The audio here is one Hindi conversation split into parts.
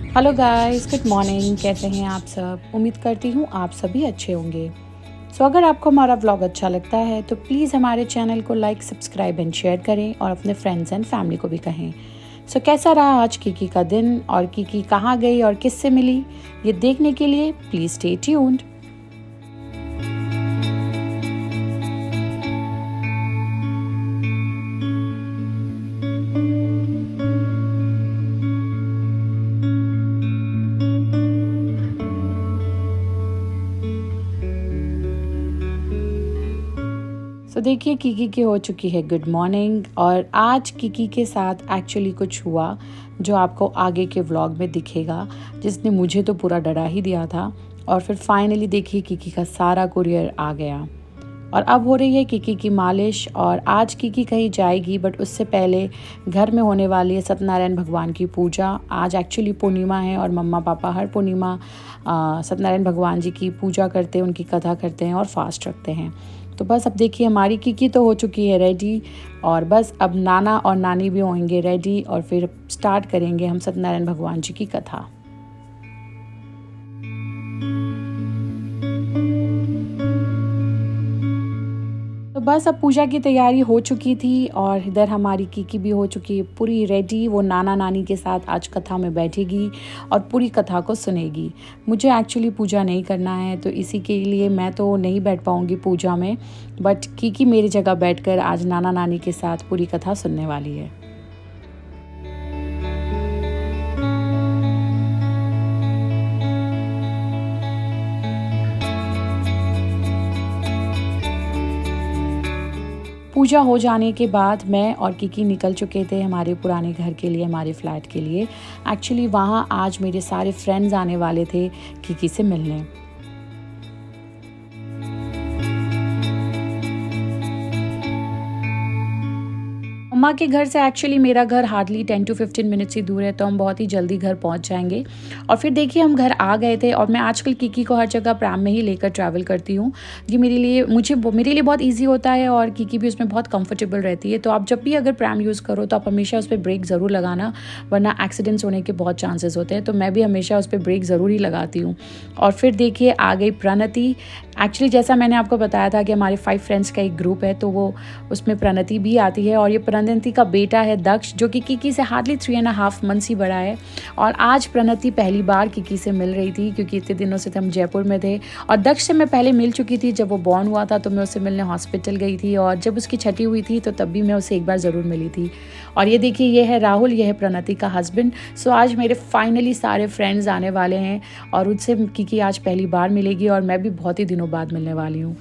Hello guys, good morning. कैसे हैं आप सब? उम्मीद करती हूँ आप सभी अच्छे होंगे। अगर आपको हमारा व्लॉग अच्छा लगता है तो प्लीज़ हमारे चैनल को लाइक, सब्सक्राइब एंड शेयर करें और अपने फ्रेंड्स एंड फैमिली को भी कहें। कैसा रहा आज कीकी का दिन और कीकी कहाँ गई और किससे मिली, ये देखने के लिए प्लीज़ स्टे ट्यून्ड। देखिए, कीकी की हो चुकी है गुड मॉर्निंग और आज कीकी के साथ एक्चुअली कुछ हुआ जो आपको आगे के व्लॉग में दिखेगा, जिसने मुझे तो पूरा डरा ही दिया था। और फिर फाइनली देखिए कीकी का सारा कुरियर आ गया और अब हो रही है कीकी की मालिश। और आज कीकी कहीं जाएगी बट उससे पहले घर में होने वाली है सत्यनारायण भगवान की पूजा। आज एक्चुअली पूर्णिमा है और मम्मा पापा हर पूर्णिमा सत्यनारायण भगवान जी की पूजा करते हैं, उनकी कथा करते हैं और फास्ट रखते हैं। तो बस अब देखिए हमारी कीकी तो हो चुकी है रेडी और बस अब नाना और नानी भी होंगे रेडी और फिर स्टार्ट करेंगे हम सत्यनारायण भगवान जी की कथा। तो बस अब पूजा की तैयारी हो चुकी थी और इधर हमारी कीकी भी हो चुकी है पूरी रेडी। वो नाना नानी के साथ आज कथा में बैठेगी और पूरी कथा को सुनेगी। मुझे एक्चुअली पूजा नहीं करना है तो इसी के लिए मैं तो नहीं बैठ पाऊँगी पूजा में, बट कीकी मेरी जगह बैठकर आज नाना नानी के साथ पूरी कथा सुनने वाली है। पूजा हो जाने के बाद मैं और कीकी निकल चुके थे हमारे पुराने घर के लिए, हमारे फ्लैट के लिए। एक्चुअली वहाँ आज मेरे सारे फ्रेंड्स आने वाले थे कीकी से मिलने। मम्मा के घर से एक्चुअली मेरा घर हार्डली 10 to 15 मिनट्स ही दूर है, तो हम बहुत ही जल्दी घर पहुंच जाएंगे। और फिर देखिए हम घर आ गए थे और मैं आजकल कीकी को हर जगह प्रैम में ही लेकर ट्रैवल करती हूँ। ये मेरे लिए बहुत इजी होता है और कीकी भी उसमें बहुत कंफर्टेबल रहती है। तो आप जब भी अगर प्रैम यूज़ करो तो आप हमेशा उस पर ब्रेक ज़रूर लगाना, वरना एक्सीडेंट्स होने के बहुत चांसेस होते हैं। तो मैं भी हमेशा उस पर ब्रेक ज़रूर ही लगाती हूँ। और फिर देखिए आ गई प्रणति। एक्चुअली जैसा मैंने आपको बताया था कि हमारे 5 फ्रेंड्स का एक ग्रुप है, तो वो उसमें प्रणति भी आती है। और ये प्रणति का बेटा है दक्ष, जो कि कीकी से हार्डली 3.5 मंथ्स ही बड़ा है। और आज प्रणति पहली बार कीकी से मिल रही थी क्योंकि इतने दिनों से हम जयपुर में थे। और दक्ष से मैं पहले मिल चुकी थी, जब वो बॉर्न हुआ था तो मैं उससे मिलने हॉस्पिटल गई थी और जब उसकी छठी हुई थी तो तब भी मैं उससे एक बार ज़रूर मिली थी। और ये देखिए ये है राहुल, ये है प्रणति का हस्बैंड। आज मेरे फाइनली सारे फ्रेंड्स आने वाले हैं और उनसे कीकी आज पहली बार मिलेगी और मैं भी बहुत ही दिनों बाद मिलने वाली हूँ।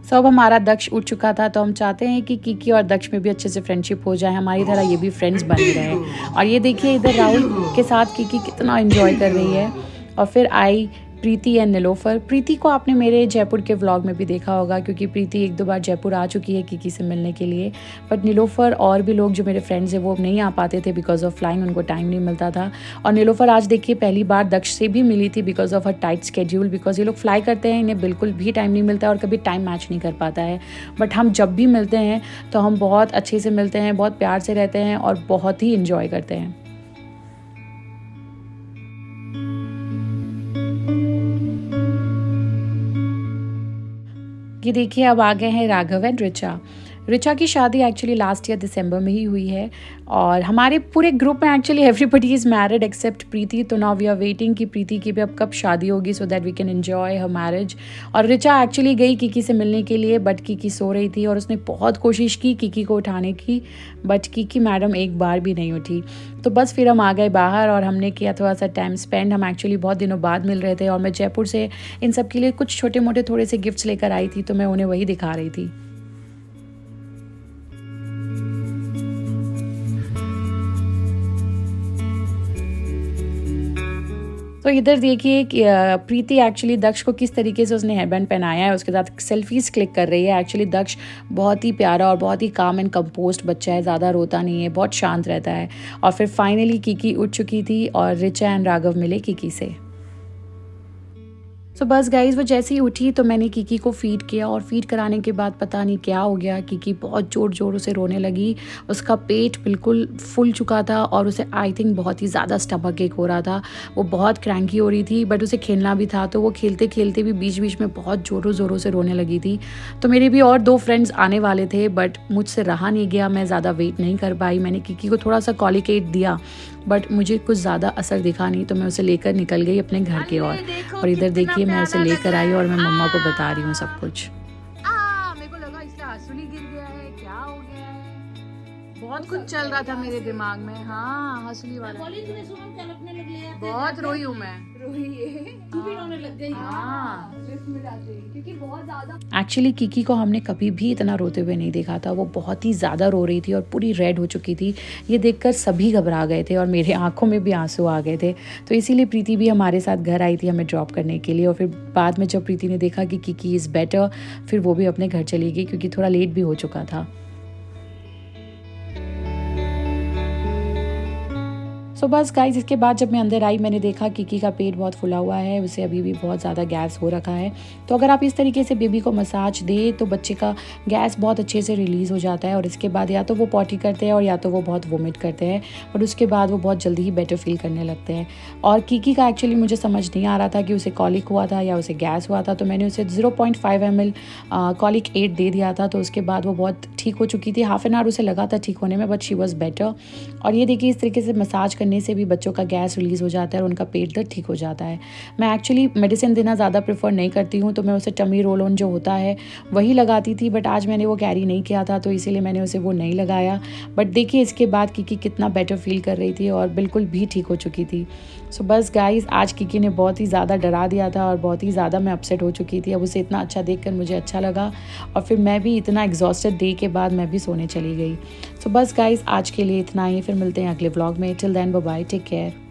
अब हमारा दक्ष उठ चुका था, तो हम चाहते हैं कि कीकी और दक्ष में भी अच्छे से फ्रेंडशिप हो जाए, हमारी तरह ये भी फ्रेंड्स बने रहे। और ये देखिए इधर राहुल के साथ कीकी कितना एंजॉय कर रही है। और फिर आई प्रीति एंड नीलोफर। प्रीति को आपने मेरे जयपुर के व्लॉग में भी देखा होगा क्योंकि प्रीति 1-2 बार जयपुर आ चुकी है कीकी से मिलने के लिए। बट नीलोफर और भी लोग जो मेरे फ्रेंड्स हैं वो नहीं आ पाते थे बिकॉज ऑफ फ्लाइंग, उनको टाइम नहीं मिलता था। और नीलोफर आज देखिए पहली बार दक्ष से भी मिली थी because of her tight schedule, because ये लोग फ्लाई करते हैं, इन्हें बिल्कुल भी टाइम नहीं मिलता और कभी टाइम मैच नहीं कर पाता है। बट हम जब भी मिलते हैं तो हम बहुत अच्छे से मिलते हैं, बहुत प्यार से रहते हैं और बहुत ही इंजॉय करते हैं। ये देखिए अब आ गए हैं राघव एंड रिचा की शादी एक्चुअली लास्ट ईयर दिसंबर में ही हुई है और हमारे पूरे ग्रुप में actually everybody is married except Preeti. तो नाउ वी आर वेटिंग कि प्रीति की भी अब कब शादी होगी so that we can enjoy her marriage. और रिचा एक्चुअली गई कीकी से मिलने के लिए, बट कीकी सो रही थी और उसने बहुत कोशिश की कीकी को उठाने की, बट कीकी मैडम एक बार भी नहीं उठी। तो बस फिर हम आ गए बाहर और हमने किया थोड़ा सा टाइम स्पेंड। हम एक्चुअली बहुत दिनों बाद मिल रहे थे और मैं जयपुर से इन सब के लिए कुछ छोटे मोटे थोड़े से गिफ्ट्स लेकर आई थी, तो मैं उन्हें वही दिखा रही थी। तो इधर देखिए कि प्रीति एक्चुअली दक्ष को किस तरीके से उसने हेयरबैंड पहनाया है, उसके साथ सेल्फीज क्लिक कर रही है। एक्चुअली दक्ष बहुत ही प्यारा और बहुत ही काम एंड कंपोस्ट बच्चा है, ज़्यादा रोता नहीं है, बहुत शांत रहता है। और फिर फाइनली कीकी उठ चुकी थी और रिचा एंड राघव मिले कीकी से। सो बस गाइज़ वो जैसे ही उठी तो मैंने कीकी को फ़ीड किया और फ़ीड कराने के बाद पता नहीं क्या हो गया, कीकी बहुत ज़ोरों से रोने लगी। उसका पेट बिल्कुल फूल चुका था और उसे आई थिंक बहुत ही ज़्यादा स्टमक एक हो रहा था। वो बहुत क्रैंकी हो रही थी, बट उसे खेलना भी था, तो वो खेलते खेलते भी बीच बीच में बहुत ज़ोरों से रोने लगी थी। तो मेरे भी और 2 फ्रेंड्स आने वाले थे, बट मुझसे रहा नहीं गया, मैं ज़्यादा वेट नहीं कर पाई। मैंने कीकी को थोड़ा सा कॉलिकेट दिया, बट मुझे कुछ ज़्यादा असर दिखा नहीं, तो मैं उसे लेकर निकल गई अपने घर की ओर। और इधर देखिए मैं उसे लेकर आई और मैं मम्मा को बता रही हूँ सब कुछ। मेरे को लगा इससे आंसू गिर गया है, क्या हो गया है, बहुत कुछ चल रहा था मेरे दिमाग में। हाँ, हंसली वाला बहुत रोई हूँ मैं, क्योंकि बहुत ज्यादा। एक्चुअली कीकी को हमने कभी भी इतना रोते हुए नहीं देखा था। वो बहुत ही ज़्यादा रो रही थी और पूरी रेड हो चुकी थी। ये देखकर सभी घबरा गए थे और मेरे आंखों में भी आंसू आ गए थे। तो इसीलिए प्रीति भी हमारे साथ घर आई थी हमें ड्रॉप करने के लिए। और फिर बाद में जब प्रीति ने देखा कि कीकी इज़ बेटर, फिर वो भी अपने घर चली गई क्योंकि थोड़ा लेट भी हो चुका था। सो बस गाइस, इसके बाद जब मैं अंदर आई मैंने देखा कीकी का पेट बहुत फुला हुआ है, उसे अभी भी बहुत ज़्यादा गैस हो रखा है। तो अगर आप इस तरीके से बेबी को मसाज दे तो बच्चे का गैस बहुत अच्छे से रिलीज़ हो जाता है और इसके बाद या तो वो पॉटी करते हैं और या तो वो बहुत वोमिट करते हैं, और उसके बाद वो बहुत जल्दी ही बेटर फील करने लगते हैं। और कीकी का एक्चुअली मुझे समझ नहीं आ रहा था कि उसे कॉलिक हुआ था या उसे गैस हुआ था, तो मैंने उसे 0.5 ml कॉलिक एड दे दिया था। तो उसके बाद वो बहुत ठीक हो चुकी थी। हाफ एन आवर उसे लगा था ठीक होने में, बट शी वॉज़ बेटर। और ये देखिए इस तरीके से मसाज करने से भी बच्चों का गैस रिलीज़ हो जाता है और उनका पेट दर्द ठीक हो जाता है। मैं एक्चुअली मेडिसिन देना ज़्यादा प्रेफर नहीं करती हूँ, तो मैं उसे टमी रोल ऑन जो होता है वही लगाती थी, बट आज मैंने वो कैरी नहीं किया था तो इसीलिए मैंने उसे वो नहीं लगाया। बट देखिए इसके बाद कीकी कितना बेटर फील कर रही थी और बिल्कुल भी ठीक हो चुकी थी। सो बस गाइस, आज कीकी ने बहुत ही ज़्यादा डरा दिया था और बहुत ही ज़्यादा मैं अपसेट हो चुकी थी। अब उसे इतना अच्छा देखकर मुझे अच्छा लगा और फिर मैं भी इतना एग्जॉस्टेड डे के बाद मैं भी सोने चली गई। सो बस गाइस, आज के लिए इतना ही। फिर मिलते हैं अगले व्लॉग में। Till then bye bye, take care.